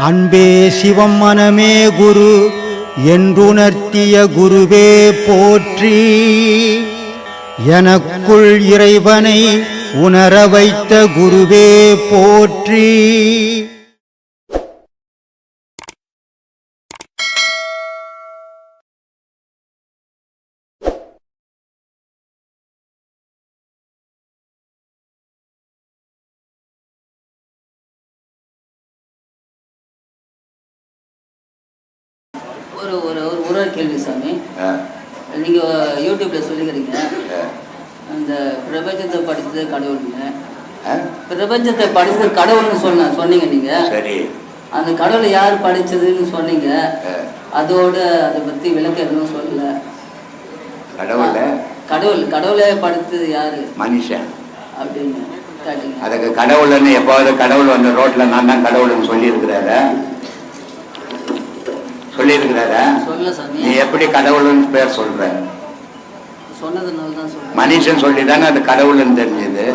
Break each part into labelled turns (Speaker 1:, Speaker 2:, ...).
Speaker 1: அன்பே சிவம் மனமே குரு என்றுணர்த்திய குருவே போற்றி. எனக்குள் இறைவனை உணர வைத்த குருவே போற்றி.
Speaker 2: ஒரு கேள்வி சாமி, நீங்கள் யூடியூப்ல சொல்லிக்கிறீங்க அந்த பிரபஞ்சத்தை படித்தது கடவுள்னு. பிரபஞ்சத்தை படித்தது கடவுள்னு சொன்னீங்க நீங்கள்.
Speaker 3: சரி,
Speaker 2: அந்த கடவுளை யார் படித்ததுன்னு சொன்னீங்க. அதோட அதை பற்றி விளக்கம் எதுவும் சொல்லலை. கடவுளை படித்தது யாரு? மனுஷன் அப்படின்னு கேட்டீங்க.
Speaker 3: அதுக்கு கடவுள்னு எப்பாவது கடவுள் வந்து ரோட்ல நான் தான் கடவுள்னு சொல்லியிருக்கிறாரு. சொல்லியிருக்கிறாரா? நீ எப்படி கடவுள்னு பேர் சொல்ற? மனுஷன் சொல்லிதானே அது கடவுள்னு தெரிஞ்சது.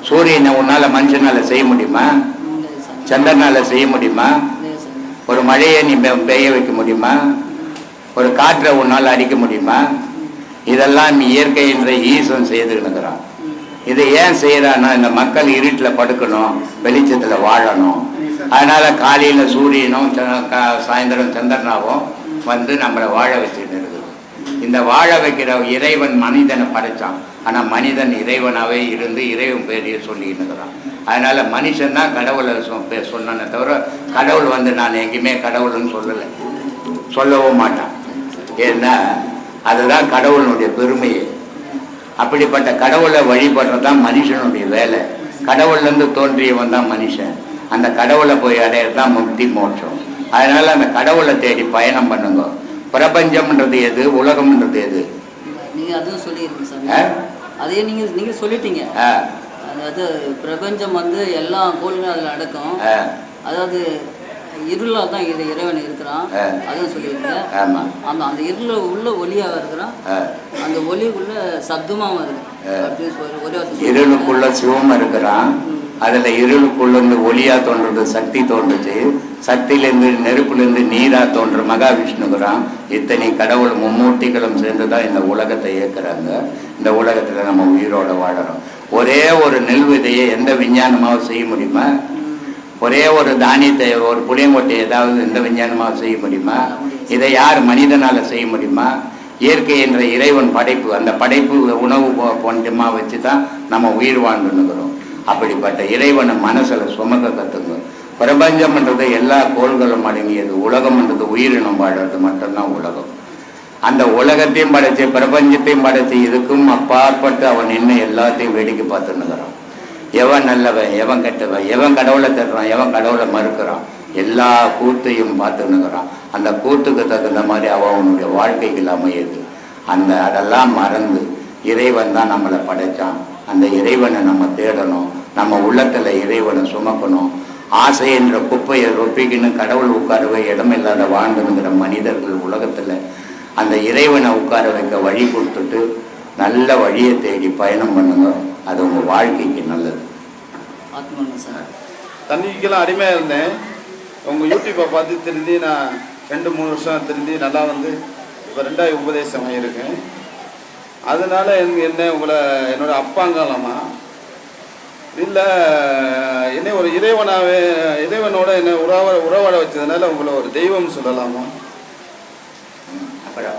Speaker 3: சூரியனை உன்னால மனுஷனால செய்ய முடியுமா? சந்திரனால செய்ய முடியுமா? ஒரு மழையை நீ பெய்ய வைக்க முடியுமா? ஒரு காற்றை உன்னால அடிக்க முடியுமா? இதெல்லாம் இயற்கை என்ற ஈசன் செய்துக்கிறான். இதை ஏன் செய்யறான்னா இந்த மக்கள் இருட்டில் படுக்கணும், வெளிச்சத்தில் வாழணும். அதனால காலையில் சூரியனும் சாயந்தரம் சந்திரனாவும் வந்து நம்மளை வாழ வச்சுட்டு இருக்குது. இந்த வாழ வைக்கிற இறைவன் மனிதனை படைச்சான். ஆனால் மனிதன் இறைவனாகவே இருந்து இறைவன் பேரையே சொல்லிட்டு இருக்கிறான். அதனால மனுஷன் தான் கடவுளை சொன்னே தவிர கடவுள் வந்து நான் எங்கேயுமே கடவுள்னு சொல்லவும் மாட்டான். ஏன்னா அதுதான் கடவுளுடைய பெருமையே. அப்படிப்பட்ட கடவுளை வழிபடுறதுதான் மனுஷனுடைய வேலை. கடவுள்லேருந்து தோன்றியவன் தான் மனுஷன். அந்த கடவுளை போய் அடையிறதான் முக்தி மோட்சம். அதனால அந்த கடவுளை தேடி பயணம் பண்ணுங்க. பிரபஞ்சம்ன்றது எது, உலகம்ன்றது எது?
Speaker 2: நீங்க அதுவும் சொல்லிருக்கீங்க சார். அதையே நீங்க சொல்லிட்டீங்க. அதாவது பிரபஞ்சம் வந்து எல்லா கோள்களும் அதில் அடக்கம். அதாவது இருளா தான் இறைவன் இருக்கிறான். அதான் சொல்லியிருக்கேன். ஆமாம், அந்த இருள உள்ள ஒளியாக இருக்கிறான். அந்த ஒளிக்குள்ள சப்தமாகவும் இருக்கு.
Speaker 3: இருளுக்குள்ள சிவம் இருக்கிறான். அதில் இருளுக்குள்ளேருந்து ஒளியா தோன்றது சக்தி தோன்றுச்சு. சக்தியிலேருந்து நெருப்புலேருந்து நீராக தோன்ற மகாவிஷ்ணுக்குறான். இத்தனை கடவுள் மும்மூர்த்திகளும் சேர்ந்து தான் இந்த உலகத்தை இயக்குறாங்க. இந்த உலகத்தில் நம்ம உயிரோட வாழறோம். ஒரே ஒரு நெல் விதையை எந்த விஞ்ஞானமாகவும் செய்ய முடியுமா? ஒரே ஒரு தானியத்தை, ஒரு புளியங்கொட்டை ஏதாவது எந்த விஞ்ஞானமாக செய்ய முடியுமா? இதை யார் மனிதனால் செய்ய முடியுமா? இயற்கை என்ற இறைவன் படைப்பு, அந்த படைப்பு உணவு போன்றமாக வச்சு தான் நம்ம உயிர் வாழ்ந்துன்னுக்கிறோம். அப்படிப்பட்ட இறைவனை மனசில் சுமக்க கற்றுங்க. பிரபஞ்சம்ன்றது எல்லா கோள்களும் அடங்கியது. உலகம்ன்றது உயிரினம் வாழறது மட்டும்தான் உலகம். அந்த உலகத்தையும் படைச்சு பிரபஞ்சத்தையும் படைச்சு இதுக்கும் அப்பாற்பட்டு அவன் இன்னும் எல்லாத்தையும் வேடிக்கை பார்த்துன்னுக்கிறான். எவன் நல்லவன், எவன் கெட்டவன், எவன் கடவுளை தர்றான், எவன் கடவுளை மறுக்கிறான், எல்லா கூத்தையும் பார்த்துன்னுக்கிறான். அந்த கூத்துக்கு தகுந்த மாதிரி அவனுடைய வாழ்க்கைகள் அமையுது. அதெல்லாம் மறந்து இறைவன் தான் நம்மளை படைச்சான். அந்த இறைவனை நம்ம தேடணும். நம்ம உள்ளத்தில் இறைவனை சுமக்கணும். ஆசை என்ற குப்பையை ரொப்பிக்கின்னு கடவுள் உட்காரவே இடமில்லாத வாழ்ந்துங்கிற மனிதர்கள் உலகத்தில் அந்த இறைவனை உட்கார வைக்க வழி கொடுத்துட்டு நல்ல வழியை தேடி பயணம் பண்ணுங்க. அது உங்கள் வாழ்க்கைக்கு நல்லது.
Speaker 4: தண்ணிக்கெல்லாம் அடிமையாக இருந்தேன். உங்கள் யூடியூப்பை பார்த்து திருந்தி நான் 2-3 வருஷம் திருந்தி நல்லா வந்து இப்போ 2ஆவது உபதேசம் ஆகியிருக்கேன். அதனால என்ன உங்களை என்னோட அப்பாங்கலாமா இல்லை என்ன ஒரு இறைவனோட என்ன உறவாட வச்சதுனால உங்களை ஒரு தெய்வம் சொல்லலாமா?
Speaker 3: அப்புறம்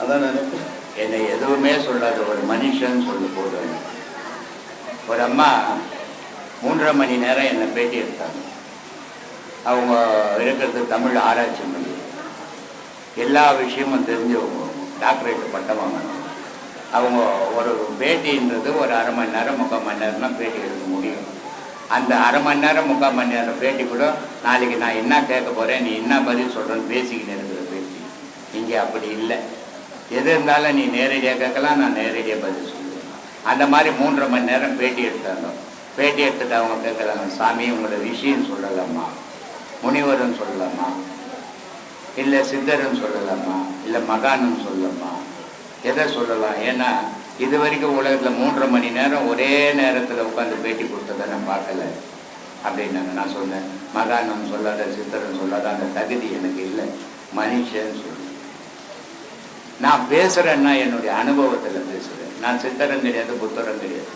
Speaker 4: அதான் நினைப்பேன்.
Speaker 3: என்னை எதுவுமே சொல்லாத ஒரு மனுஷன் சொல்ல போதும். ஒரு அம்மா 3.5 மணி நேரம் என்னை பேட்டி எடுத்தாங்க. அவங்க இருக்கிறது தமிழ் ஆராய்ச்சி பண்ணி எல்லா விஷயமும் தெரிஞ்சவங்க, டாக்டரேட் பட்டம் வாங்கணும். அவங்க ஒரு பேட்டின்றது ஒரு 1/2 மணி நேரம் 3/4 மணி நேரம் தான் பேட்டி எடுக்க முடியும். அந்த 1/2 மணி நேரம் 3/4 மணி நேரம் பேட்டி கூட நாளைக்கு நான் என்ன கேட்க போகிறேன், நீ என்ன பதில் சொல்கிறேன்னு பேசிக்கிட்டு இருக்கிற பேட்டி. இங்கே அப்படி இல்லை. எது இருந்தாலும் நீ நேரடியாக கேட்கலாம், நான் நேரடியாக பதில் சொல்லுவேன். அந்த மாதிரி 3.5 மணி நேரம் பேட்டி எடுத்தாங்க. பேட்டி எடுத்துட்டு அவங்க கேட்குறாங்க, சாமி உங்களோட விஷயம் சொல்லலாமா, முனிவர்னு சொல்லலாமா, இல்லை சித்தர்னு சொல்லலாமா, இல்லை மகான்னு சொல்லலாமா, எதை சொல்லலாம்? ஏன்னா இது வரைக்கும் உலகத்தில் 3.5 மணி நேரம் ஒரே நேரத்தில் உட்காந்து பேட்டி கொடுத்ததை நான் பார்க்கல. அப்படின்னாங்க. நான் சொன்னேன், மகானம் சொல்லாத சித்தரன் சொல்லாத அந்த தகுதி எனக்கு இல்லை, மனுஷன் சொல்லு. நான் பேசுகிறேன்னா என்னுடைய அனுபவத்தில் பேசுகிறேன். நான் சித்தரம் கிடையாது, புத்தரம் கிடையாது,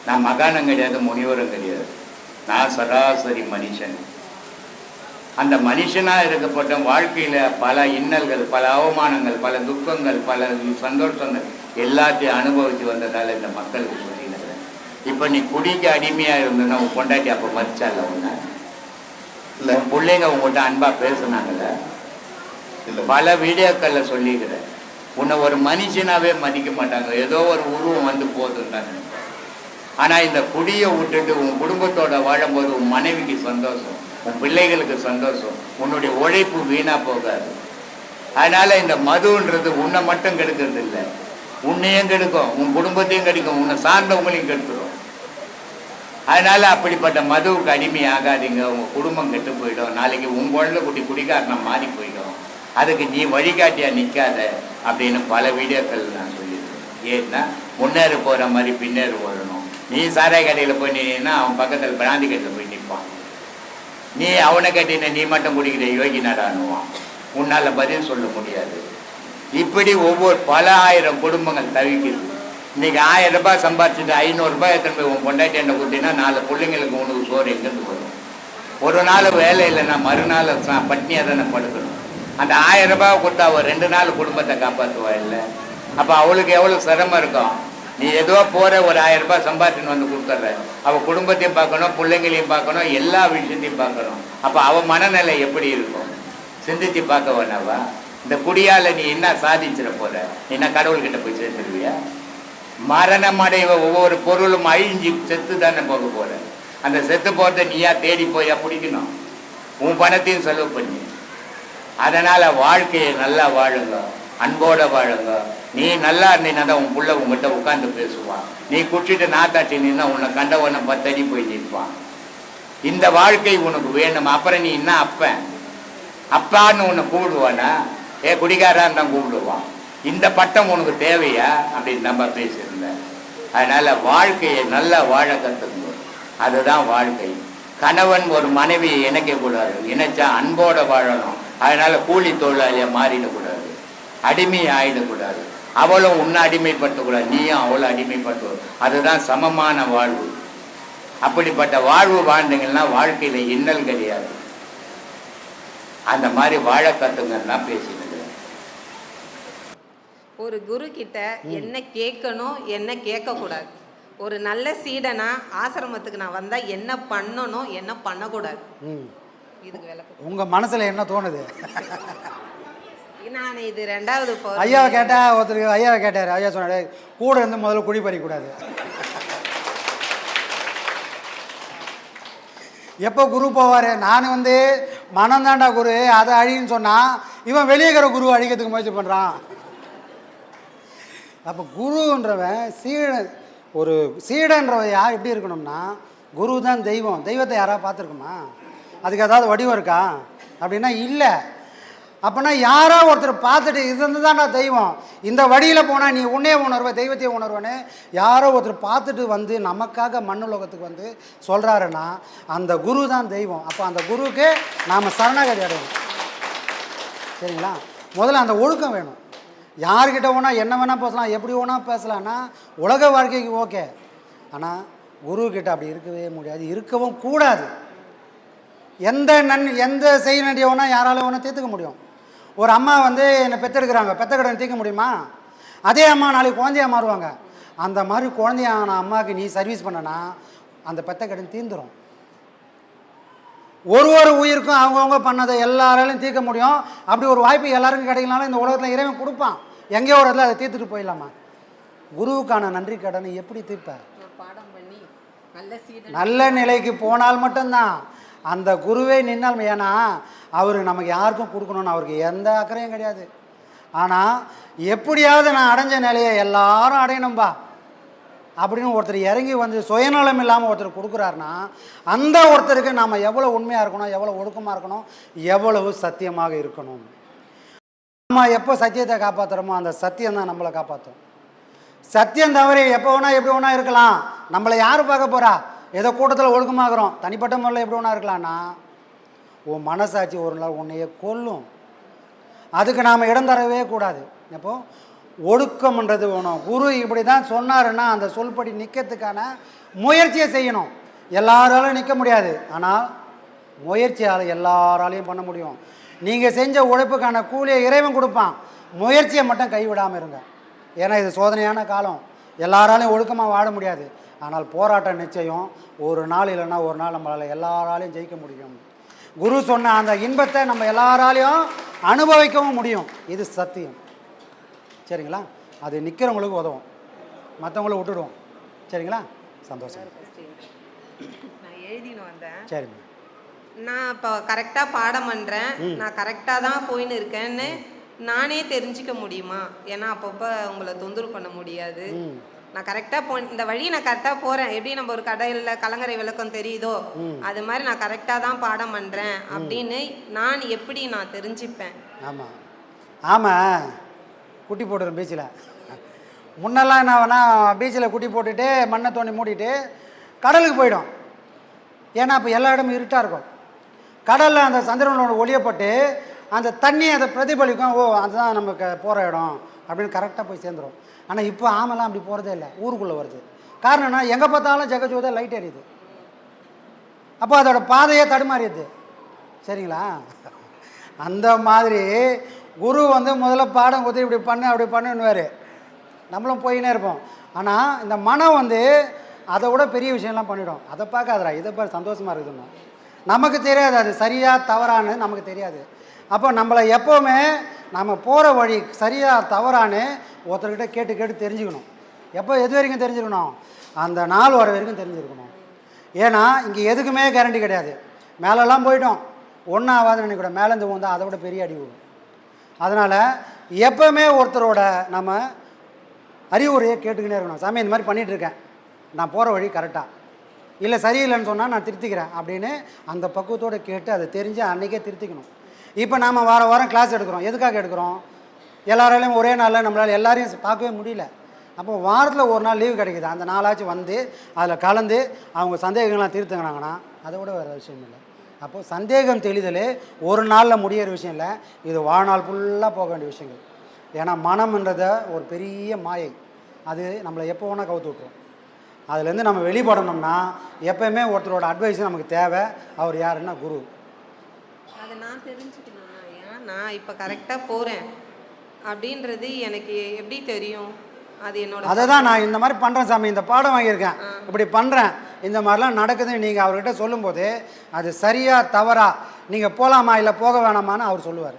Speaker 3: நான் மகானம் கிடையாது, முனிவரம் கிடையாது. நான் சராசரி மனுஷன். அந்த மனுஷனாக இருக்கப்பட்ட வாழ்க்கையில் பல இன்னல்கள், பல அவமானங்கள், பல துக்கங்கள், பல சந்தோஷங்கள் எல்லாத்தையும் அனுபவித்து வந்ததால் இந்த மக்களுக்கு சொல்லிடுறேன். இப்போ நீ குடிக்கு அடிமையாக இருந்ததுன்னா உன் பொண்டாட்டி அப்போ மதிச்சால உன்னை இல்லை, உன் பிள்ளைங்க உங்கள்கிட்ட அன்பாக பேசுனாங்கல்ல, பல வீடியோக்களில் சொல்லிக்கிறேன். உன்னை ஒரு மனுஷனாவே மதிக்க மாட்டாங்க, ஏதோ ஒரு உருவம் வந்து போதும் தானே. ஆனால் இந்த குடியை விட்டுட்டு உன் குடும்பத்தோட வாழும்போது உன் மனைவிக்கு சந்தோஷம், உன் பிள்ளைகளுக்கு சந்தோஷம், உன்னுடைய உழைப்பு வீணாக போகாது. அதனால் இந்த மதுன்றது உன்னை மட்டும் கெடுக்கிறது இல்லை, உன்னையும் கெடுக்கும், உன் குடும்பத்தையும் கெடுக்கும், உன்னை சார்ந்தவங்களையும் கெடுத்துடும். அதனால் அப்படிப்பட்ட மதுவுக்கு அடிமை ஆகாதீங்க. உங்கள் குடும்பம் கெட்டு போயிடும். நாளைக்கு உன் குழந்தை குட்டி குடிக்காரனை மாறி போயிடும். அதுக்கு நீ வழிகாட்டியாக நிற்காத அப்படின்னு பல வீடியோக்கள் நான் சொல்லியிருக்கேன். ஏன்னா முன்னேறு போகிற மாதிரி பின்னேறு ஓடணும். நீ சாராய கடையில் போய் நின்னா அவன் பக்கத்தில் பிராந்தி கடையில் போய் நிற்பான். நீ அவனை கட்டின நீ மட்டும் குடிக்கிற யோகி நடானுவான். உன்னால் பதில் சொல்ல முடியாது. இப்படி ஒவ்வொரு பல ஆயிரம் குடும்பங்கள் தவிக்குது. இன்றைக்கி 1000 ரூபாய் சம்பாதிச்சுட்டு 500 ரூபாய் எத்தனை போய் உன் பொண்டாட்டி என்ன கொடுத்தீங்கன்னா 4 பிள்ளைங்களுக்கு உனக்கு சோறு எங்கேருந்து வரும்? ஒரு நாள் வேலை இல்லைன்னா மறுநாள் பட்னியாக தானே படுக்கணும். அந்த 1000 ரூபாய் கொடுத்தா அவள் 2 நாள் குடும்பத்தை காப்பாற்றுவா இல்லை? அப்போ அவளுக்கு எவ்வளோ சிரமம் இருக்கும். நீ ஏதோ போகிற ஒரு 1000 ரூபாய் சம்பாதிச்சுன்னு வந்து கொடுத்துட்ற, அவள் குடும்பத்தையும் பார்க்கணும், பிள்ளைங்களையும் பார்க்கணும், எல்லா விஷயத்தையும் பார்க்கணும். அப்போ அவள் மனநிலை எப்படி இருக்கும் சிந்தித்து பார்க்க வேணாவா? இந்த குடியால் நீ என்ன சாதிச்சிட போகிற? நீ என்ன கடவுள்கிட்ட போய் சேர்ந்துருவியா? மரணம் அடைவ ஒவ்வொரு பொருளும் அழிஞ்சு செத்து தானே போக போகிற. அந்த செத்து போகிறத நீயா தேடி போய் பிடிக்கணும், உன் பணத்தையும் செலவு பண்ணி. அதனால் வாழ்க்கையை நல்லா வாழுங்க, அன்போட வாழுங்க. நீ நல்லா இருந்தீங்கன்னா தான் உன் பிள்ளை உங்கள்கிட்ட உட்காந்து பேசுவான். நீ குடிச்சிட்டு நாத்தாட்டி நின்னா உன்னை கண்டவனை 10 அடி போய் நிற்பான். இந்த வாழ்க்கை உனக்கு வேணும். அப்புறம் நீ என்ன அப்பன் அப்பான்னு உன்னை கூப்பிடுவானா? குடிகாரான்னு தான் கூப்பிடுவான். இந்த பட்டம் உனக்கு தேவையா அப்படின்னு நம்ம பேசியிருந்தேன். அதனால் வாழ்க்கையை நல்லா வாழ கற்றுக்கணும். அதுதான் வாழ்க்கை. கணவன் ஒரு மனைவியை இணைக்கக்கூடாது, இணைச்சா அன்போடு வாழணும். அதனால் கூலி தொழிலாளியாக மாறிடக்கூடாது, அடிமை ஆகிடக்கூடாது. அவளும் உன்னை அடிமைப்படுத்தக்கூடாது, நீயும் அவளை அடிமைப்படுத்த. அதுதான் சமமான வாழ்வு. அப்படிப்பட்ட வாழ்வு வாழ்ந்தீங்கன்னா வாழ்க்கையில் இன்னல் கிடையாது. அந்த மாதிரி வாழ கற்றுங்கன்னா பேசினது.
Speaker 5: ஒரு குரு கிட்ட என்ன கேட்கணும் என்ன கேட்கக்கூடாது, ஒரு நல்ல சீடனா ஆசிரமத்துக்கு நான் வந்தால் என்ன பண்ணணும் என்ன பண்ணக்கூடாது, இதுக்கு விளக்கம்
Speaker 6: உங்கள் மனசில் என்ன தோணுது?
Speaker 5: நான் இது 2வது
Speaker 6: ஐயாவை கேட்டால் ஒருத்தருக்கு ஐயாவை கேட்டார். ஐயா சொன்னார், கூட இருந்து முதல்ல குடி பறிக்கூடாது. எப்போ குரு போவார்? நான் மனந்தாண்டா குரு அதை அழின்னு சொன்னால் இவன் வெளியே இருக்கிற குரு அழிக்கிறதுக்கு முயற்சி பண்ணுறான். அப்போ குருன்றவன் ஒரு சீடன்றவன் யார் எப்படி இருக்கணும்னா, குரு தான் தெய்வம். தெய்வத்தை யாராவது பார்த்துருக்குமா? அதுக்கு ஏதாவது வடிவம் இருக்கா அப்படின்னா இல்லை. அப்போனா யாரோ ஒருத்தர் பார்த்துட்டு இது தான்டா தெய்வம், இந்த வழியில் போனால் நீ உன்னையே உணர்வ தெய்வத்தையே உணர்வனே யாரோ ஒருத்தர் பார்த்துட்டு நமக்காக மண்ணுலகத்துக்கு சொல்கிறாருன்னா அந்த குரு தான் தெய்வம். அப்போ அந்த குருவுக்கு நாம் சரணாகதி அடையணும். சரிங்களா? முதல்ல அந்த ஒழுக்கம் வேணும். யார்கிட்ட வேணால் என்ன வேணால் பேசலாம், எப்படி வேணால் பேசலான்னா உலக வாழ்க்கைக்கு ஓகே. ஆனால் குருக்கிட்ட அப்படி இருக்கவே முடியாது, இருக்கவும் கூடாது. எந்த செய்ய வேண்டிய வேணால் யாராலும் வேணால் தீர்த்துக்க முடியும். ஒரு அம்மா என்னை பெற்றெடுக்கிறாங்க, பெத்த கடன் தீர்க்க முடியுமா? அதே அம்மா நாளைக்கு குழந்தையாக மாறுவாங்க. அந்த மாதிரி குழந்தையான அம்மாவுக்கு நீ சர்வீஸ் பண்ணனா அந்த பெத்த கடன் தீர்ந்துடும். ஒரு உயிருக்கும் அவங்கவுங்க பண்ணதை எல்லாராலையும் தீர்க்க முடியும். அப்படி ஒரு வாய்ப்பு எல்லாருக்கும் கிடைக்கலனாலும் இந்த உலகத்தில் இறைவன் கொடுப்பான். எங்கேயோ ஒரு இடத்துல அதை தீர்த்துட்டு போயிடலாமா? குருவுக்கான நன்றி கடனை எப்படி தீர்ப்ப?
Speaker 5: பாடம் பண்ணி
Speaker 6: நல்ல நிலைக்கு போனால் மட்டும்தான் அந்த குருவே நின்னால். ஏன்னா அவர் நமக்கு யாருக்கும் கொடுக்கணும்னு அவருக்கு எந்த அக்கறையும் கிடையாது. ஆனால் எப்படியாவது நான் அடைஞ்ச நிலையை எல்லாரும் அடையணும்பா அப்படின்னு ஒருத்தர் இறங்கி சுயநலம் இல்லாமல் ஒருத்தர் கொடுக்குறாருன்னா அந்த ஒருத்தருக்கு நாம் எவ்வளோ உண்மையாக இருக்கணும், எவ்வளோ ஒழுக்கமாக இருக்கணும், எவ்வளவு சத்தியமாக இருக்கணும். நம்ம எப்போ சத்தியத்தை காப்பாற்றுறோமோ அந்த சத்தியம் தான் நம்மளை காப்பாற்றும். சத்தியம் தவறி எப்போ வேணா எப்படி வேணா இருக்கலாம். நம்மளை யார் பார்க்க போகிறா? ஏதோ கூட்டத்தில் ஒழுக்கமாகறோம், தனிப்பட்ட முறையில் எப்படி ஒன்றா இருக்கலாம்னா உன் மனசாட்சி ஒரு நாள் உன்னையே கொல்லும். அதுக்கு நாம் இடம் தரவே கூடாது. அப்போது ஒழுக்கம்ன்றது வேணும். குரு இப்படி தான் சொன்னாருன்னா அந்த சொல்படி நிற்கிறதுக்கான முயற்சியை செய்யணும். எல்லாராலும் நிற்க முடியாது, ஆனால் முயற்சியால் எல்லாராலையும் பண்ண முடியும். நீங்கள் செஞ்ச உழைப்புக்கான கூலியை இறைவன் கொடுப்பான். முயற்சியை மட்டும் கைவிடாமல் இருங்க. ஏன்னா இது சோதனையான காலம். எல்லாராலையும் ஒழுக்கமாக வாழ முடியாது, ஆனால் போராட்டம் நிச்சயம். ஒரு நாள் இல்லைன்னா ஒரு நாள் நம்மளால் எல்லாராலையும் ஜெயிக்க முடியும். குரு சொன்ன அந்த இன்பத்தை நம்ம எல்லாராலையும் அனுபவிக்கவும் முடியும். இது சத்தியம். சரிங்களா? அது நிற்கிறவங்களுக்கு உதவும், மற்றவங்கள விட்டுடுவோம். சரிங்களா? சந்தோஷம்.
Speaker 5: நான் எழுதின்னு வந்தேன்.
Speaker 6: சரிம்மா.
Speaker 5: நான் இப்போ கரெக்டாக பாடம் பண்ணுறேன், நான் கரெக்டாக தான் போயின்னு இருக்கேன்னு நானே தெரிஞ்சுக்க முடியுமா? ஏன்னா அப்பப்போ உங்களை தொந்தரவு பண்ண முடியாது. நான் கரெக்டாக இந்த வழி நான் கரெக்டாக போகிறேன். எப்படி நம்ம ஒரு கடையில் கலங்கரை விளக்கம் தெரியுதோ அது மாதிரி நான் கரெக்டாக தான் பாடம் பண்ணுறேன் அப்படின்னு நான் எப்படி நான் தெரிஞ்சுப்பேன்?
Speaker 6: ஆமாம் ஆமாம், குட்டி போட்டுரும் பீச்சில். முன்னெல்லாம் என்ன வேணால் பீச்சில் குட்டி போட்டுட்டு மண்ணை தோண்டி மூடிட்டு கடலுக்கு போயிடும். ஏன்னா இப்போ எல்லா இடமும் இருட்டாக இருக்கும். கடலில் அந்த சந்திரனோட ஒளியப்பட்டு அந்த தண்ணி அதை பிரதிபலிக்கும். ஓ, அதுதான் நம்ம போகிற இடம் அப்படின்னு கரெக்டாக போய் சேர்ந்துடும். ஆனால் இப்போ ஆமெல்லாம் அப்படி போகிறதே இல்லை, ஊருக்குள்ளே வருது. காரணம் என்ன? எங்கே பார்த்தாலும் ஜெகஜோத லைட் எரியுது. அப்போ அதோட பாதையே தடுமாறிடுது. சரிங்களா? அந்த மாதிரி குரு முதல்ல பாடம் கொடுத்து இப்படி பண்ணு அப்படி பண்ணுன்னுவார், நம்மளும் போயினே இருப்போம். ஆனால் இந்த மனம் அதை விட பெரிய விஷயம்லாம் பண்ணிவிடும். அதை பார்க்காதரா, இதை பார்த்து சந்தோஷமாக இருக்குதுன்னு நமக்கு தெரியாது. அது சரியாக தவறான்னு நமக்கு தெரியாது. அப்போ நம்மளை எப்போவுமே நம்ம போகிற வழி சரியாக தவறான்னு ஒருத்தர்கிட்ட கேட்டு கேட்டு தெரிஞ்சுக்கணும். எப்போ எது வரைக்கும் தெரிஞ்சுக்கணும்? அந்த நாள் வர வரைக்கும் தெரிஞ்சுருக்கணும். ஏன்னா இங்கே எதுக்குமே கேரண்டி கிடையாது. மேலெல்லாம் போயிட்டோம் ஒன்றும் ஆகாதுன்னு நினைக்கூட, மேலேருந்து வந்தால் அதை விட பெரிய அடி விடும். அதனால் எப்போவுமே ஒருத்தரோட நம்ம அறிவுரையை கேட்டுக்கினே இருக்கணும். சாமி இந்த மாதிரி பண்ணிகிட்ருக்கேன், நான் போகிற வழி கரெக்டாக இல்லை, சரியில்லைன்னு சொன்னால் நான் திருத்திக்கிறேன் அப்படின்னு அந்த பக்குவத்தோடு கேட்டு அதை தெரிஞ்சு அன்றைக்கே திருத்திக்கணும். இப்போ நாம் வாரம் கிளாஸ் எடுக்கிறோம். எதுக்காக எடுக்கிறோம்? எல்லாராலையும் ஒரே நாளில் நம்மளால் எல்லாரையும் பார்க்கவே முடியல. அப்போ வாரத்தில் ஒரு நாள் லீவு கிடைக்குது, அந்த நாளாச்சும் அதில் கலந்து அவங்க சந்தேகங்கள்லாம் தீர்த்துங்கினாங்கன்னா அதை விட வேறு விஷயம் இல்லை. அப்போது சந்தேகம் தெளிதல் ஒரு நாளில் முடியிற விஷயம் இல்லை, இது வாழ்நாள் ஃபுல்லாக போக வேண்டிய விஷயங்கள். ஏன்னா மனம்ன்றத ஒரு பெரிய மாயை, அது நம்மளை எப்போ வேணால் கவுத்து விட்டுரும். அதுலேருந்து நம்ம வெளிப்படணும்னா எப்போயுமே ஒருத்தரோட அட்வைஸ் நமக்கு தேவை. அவர் யாருன்னா குரு.
Speaker 5: அதை நான் தெரிஞ்சுக்கணும்னா, ஏன் நான் இப்போ கரெக்டாக போகிறேன் அப்படின்றது எனக்கு எப்படி தெரியும்? அது என்னோட
Speaker 6: அதை தான் நான் இந்த மாதிரி பண்ணுறேன் சாமி, இந்த பாடம் வாங்கியிருக்கேன், இப்படி பண்ணுறேன், இந்த மாதிரிலாம் நடக்குதுன்னு நீங்கள் அவர்கிட்ட சொல்லும்போது அது சரியா தவறா, நீங்கள் போகலாமா இல்லை போக வேணாமான்னு அவர் சொல்லுவார்.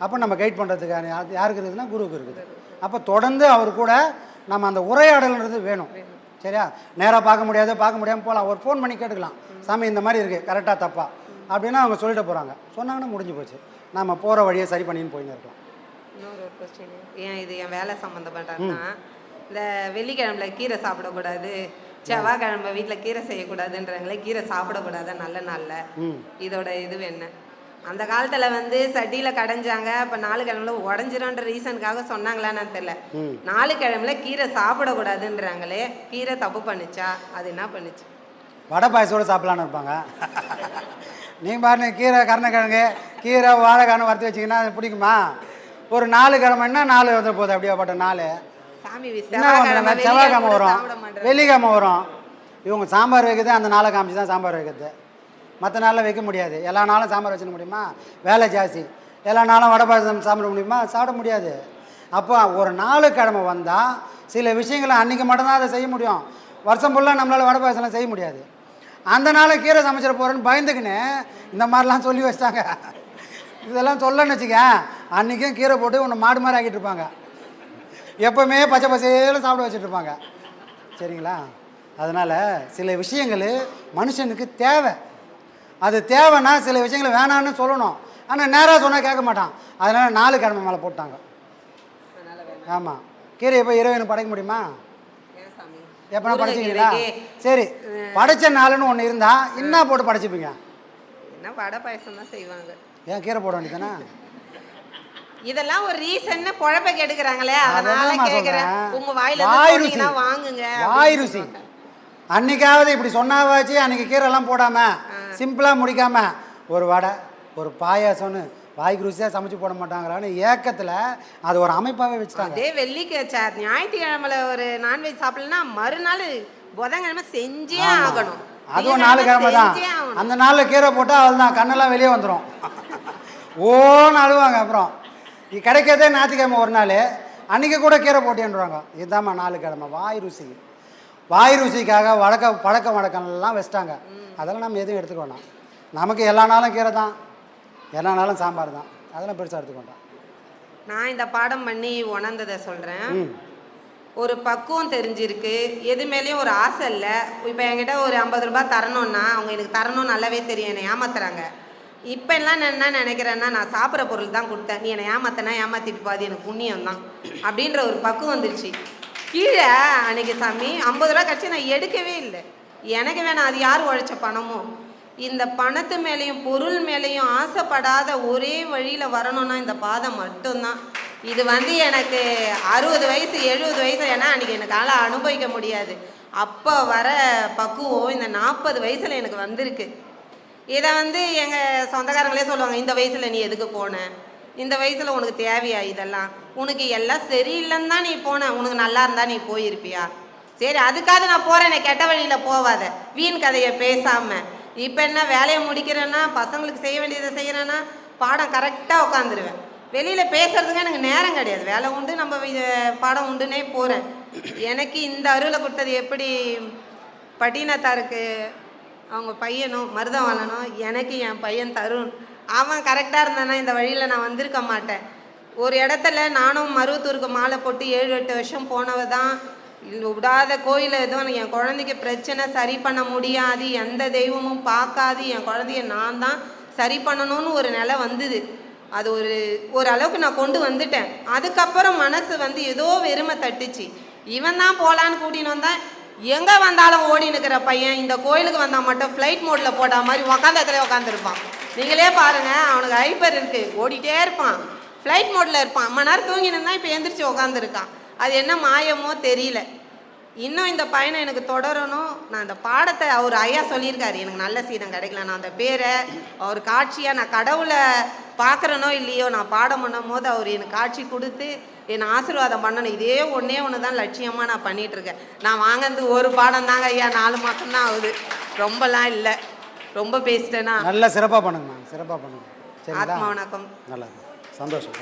Speaker 6: அப்போ நம்ம கைட் பண்ணுறதுக்கான யாருக்கு இருக்குதுன்னா குருவுக்கு இருக்குது. அப்போ தொடர்ந்து அவர் கூட நம்ம அந்த உரையாடல்ன்றது வேணும். சரியா? நேராக பார்க்க முடியாமல் போகலாம், ஒரு ஃபோன் பண்ணி கேட்டுக்கலாம், சாமி இந்த மாதிரி இருக்குது கரெக்டாக தப்பா அப்படின்னா அவங்க சொல்லிட்டு போகிறாங்க. சொன்னாங்கன்னா முடிஞ்சு போச்சு, நம்ம போகிற வழியை சரி பண்ணின்னு போயின்னு இருக்கலாம்.
Speaker 5: இன்னொரு ஒரு கொஸ்டின், ஏன் இது என் வேலை சம்மந்தப்பட்டதுன்னா, இந்த வெள்ளிக்கிழமையில் கீரை சாப்பிடக்கூடாது, செவ்வாய்க்கிழமை வீட்டில் கீரை செய்யக்கூடாதுன்றாங்களே, கீரை சாப்பிடக்கூடாது நல்ல நாளில், இதோட இது என்ன? அந்த காலத்தில் சட்டியில் கடைஞ்சாங்க, இப்போ 4 கிழமைல உடஞ்சிரும்ன்ற ரீசனுக்காக சொன்னாங்களான்னு தெரியல. 4 கிழமைல கீரை சாப்பிடக்கூடாதுன்றாங்களே, கீரை தப்பு பண்ணுச்சா? அது என்ன பண்ணுச்சு?
Speaker 6: வடை பாயசோடு சாப்பிட்லான்னு இருப்பாங்க. நீங்கள் பாருங்க, கீரை கருணக்கிழங்கு கீரை வாழைக்கானு வறுத்து வச்சிங்கன்னா அது பிடிக்குமா? ஒரு 4 கிழமைன்னா 4 வந்து போகுது, அப்படியே பட்ட 4
Speaker 5: சாமி
Speaker 6: செவ்வாய்க்கிழமை வரும், வெள்ளிக்கிழமை வரும். இவங்க சாம்பார் வைக்கிறது அந்த நாளை காமிச்சு தான் சாம்பார் வைக்கிறது, மற்ற நாளில் வைக்க முடியாது. எல்லா நாளும் சாம்பார் வச்சுக்க முடியுமா? வேலை ஜாஸ்தி. எல்லா நாளும் வடை பாயசம் சாப்பிட முடியுமா? சாப்பிட முடியாது. அப்போ ஒரு 4 கிழமை வந்தால் சில விஷயங்களை அன்றைக்கி மட்டும்தான் அதை செய்ய முடியும். வருஷம் ஃபுல்லாக நம்மளால் வடை பாயசம்லாம் செய்ய முடியாது. அந்த நாள் கீரை சமைச்சிட போகிறேன்னு பயந்துக்குன்னு இந்த மாதிரிலாம் சொல்லி வச்சிட்டாங்க. இதெல்லாம் சொல்லன்னு வச்சுக்க, அன்றைக்கும் கீரை போட்டு ஒன்று மாடு மாதிரி ஆக்கிட்டு இருப்பாங்க, எப்போவுமே பச்சை பசையிலும் சாப்பிட வச்சுட்ருப்பாங்க. சரிங்களா? அதனால் சில விஷயங்கள் மனுஷனுக்கு தேவை. அது தேவைன்னா சில விஷயங்களை வேணான்னு சொல்லணும், ஆனால் நேராக சொன்னால் கேட்க மாட்டான். அதனால் 4 கிழமை மேலே போட்டாங்க. ஆமாம், கீரையை போய் இறைவனுக்கு படைக்க முடியுமா? எப்போனா படைச்சிங்களா? சரி, படைச்ச நாளுன்னு ஒன்று இருந்தால் என்ன போட்டு படைச்சிப்பீங்க?
Speaker 5: என்ன வடை பாயசம் தான் செய்வாங்க.
Speaker 6: ஏன் கீரை போட வேண்டியதானே?
Speaker 5: இதெல்லாம் ஒரு ரீசன் பொழப்ப கெடுக்குறாங்களே, அதனால கேக்குறேன். உங்க வாயில
Speaker 6: வாய் ருசி,
Speaker 5: வாங்குங்க.
Speaker 6: வாய் ருசி. அன்றைக்காவது இப்படி சொன்னாவாச்சு அன்றைக்கி கீரைலாம் போடாமல் சிம்பிளாக முடிக்காமல் ஒரு வடை ஒரு பாயாசம்னு வாய்க்கு ருசியாக சமைச்சு போட மாட்டாங்களான்னு ஏக்கத்தில் அது ஒரு அமைப்பாகவே வச்சுட்டாங்க.
Speaker 5: அதே ஞாயிற்றுக்கிழமையில் ஒரு நான்வெஜ் சாப்பிடலன்னா மறுநாள் புதன்கிழமை செஞ்சே ஆகணும்.
Speaker 6: அதுவும் 4 கிழமை தான். அந்த நாளில் கீரை போட்டால் அவள் தான் கண்ணெல்லாம் வெளியே வந்துடும். ஓன்னு அழுவாங்க. அப்புறம் கிடைக்கிறதே ஞாயிற்றுக்கிழமை ஒரு நாள், அன்றைக்கி கூட கீரை போட்டேன்றாங்க. இதுதாம்மா 4 கிழமை. வாய் ருசிக்காக பழக்க வழக்கம்லாம் வச்சுட்டாங்க. அதெல்லாம் நம்ம எதுவும் எடுத்துக்க வேண்டாம். நமக்கு எல்லா நாளும் கீரை தான், எல்லா நாளும் சாம்பார் தான். அதெல்லாம் பெருசாக எடுத்துக்க வேண்டாம்.
Speaker 5: நான் இந்த பாடம் பண்ணி உணர்ந்ததை சொல்கிறேன். ஒரு பக்குவம் தெரிஞ்சிருக்கு, எது மேலேயும் ஒரு ஆசை இல்லை. இப்போ என்கிட்ட ஒரு 50 ரூபாய் தரணும்னா அவங்க எனக்கு தரணும் நல்லாவே தெரியும், என்னை ஏமாத்துறாங்க. இப்போ எல்லாம் நான் என்ன நினைக்கிறேன்னா, நான் சாப்பிட்ற பொருள் தான் கொடுத்தேன், நீ என்னை ஏமாத்தினா ஏமாற்றிட்டு பாதி எனக்கு புண்ணியம் தான் அப்படின்ற ஒரு பக்குவம் வந்துருச்சு. கீழே அன்றைக்கி சாமி 50 ரூபா கழிச்சு நான் எடுக்கவே இல்லை. எனக்கு வேணாம், அது யார் உழைச்ச பணமோ. இந்த பணத்து மேலேயும் பொருள் மேலேயும் ஆசைப்படாத ஒரே வழியில் வரணும்னா இந்த பாதை மட்டும்தான். இது எனக்கு 60 வயசு 70 வயசு, ஏன்னா அன்றைக்கி எனக்கால அனுபவிக்க முடியாது. அப்போ வர பக்குவம் இந்த 40 வயசில் எனக்கு வந்திருக்கு. இதை எங்கள் சொந்தக்காரங்களே சொல்லுவாங்க, இந்த வயசில் நீ எதுக்கு போன, இந்த வயசில் உனக்கு தேவையா இதெல்லாம், உனக்கு எல்லாம் சரியில்லைன்னு தான் நீ போன, உனக்கு நல்லா இருந்தால் நீ போயிருப்பியா, சரி அதுக்காக நான் போகிறேன், கெட்ட வழியில் போவாத, வீண் கதையை பேசாமல். இப்போ என்ன வேலையை முடிக்கிறேன்னா, பசங்களுக்கு செய்ய வேண்டியதை செய்கிறேன்னா பாடம் கரெக்டாக உட்காந்துருவேன். வெளியில் பேசுகிறதுக்கு எனக்கு நேரம் கிடையாது, வேலை உண்டு, நம்ம பாடம் உண்டுன்னே போகிறேன். எனக்கு இந்த அருளை கொடுத்தது எப்படி பட்டினத்தாருக்கு அவங்க பையனும் மருதவாளனும், எனக்கு என் பையன் தருண், அவன் கரெக்டாக இருந்தானா இந்த வழியில் நான் வந்திருக்க மாட்டேன். ஒரு இடத்துல நானும் மருவத்தூருக்கு மாலை போட்டு 7-8 வருஷம் போனவ தான். விடாத கோயில் எதுவும் என் குழந்தைக்கு பிரச்சனை சரி பண்ண முடியாது, எந்த தெய்வமும் பார்க்காது, என் குழந்தைய நான் தான் சரி பண்ணணும்னு ஒரு நிலை வந்தது. அது ஒரு அளவுக்கு நான் கொண்டு வந்துட்டேன். அதுக்கப்புறம் மனசு ஏதோ வெறுமை தட்டுச்சு. இவன் தான் போகலான்னு கூட்டின்னு வந்தேன். எங்கே வந்தாலும் ஓடி நிற்கிற பையன் இந்த கோயிலுக்கு வந்தால் மட்டும் ஃப்ளைட் மோடில் போட்டா மாதிரி உட்காந்துருப்பான். நீங்களே பாருங்கள், அவனுக்கு ஹைப்பர் இருக்குது, ஓடிட்டே இருப்பான், ஃப்ளைட் மோடில் இருப்பான். அம்மா நேரம் தூங்கினு தான் இப்போ எந்திரிச்சு உட்காந்துருக்கான். அது என்ன மாயமோ தெரியல. இன்னும் இந்த பயனை எனக்கு தொடரணும். நான் இந்த பாடத்தை அவர் ஐயா சொல்லியிருக்காரு, எனக்கு நல்ல சீனம் கிடைக்கல, நான் அந்த பேரை அவர் காட்சியாக நான் கடவுளை பார்க்குறனோ இல்லையோ, நான் பாடம் பண்ணும் போது அவர் எனக்கு காட்சி கொடுத்து என்னை ஆசீர்வாதம் பண்ணணும். இதே ஒன்று தான் லட்சியமாக நான் பண்ணிகிட்ருக்கேன். நான் வாங்கினது ஒரு பாடம் தாங்க ஐயா, 4 மாதம் தான் ஆகுது, ரொம்பலாம் இல்லை. ரொம்ப பேசிட்டேன்னா
Speaker 6: நல்லா சிறப்பாக பண்ணுங்கம்மா, சிறப்பாக பண்ணுங்க.
Speaker 5: ஆத்மா வணக்கம்.
Speaker 6: நல்லா சந்தோஷம்.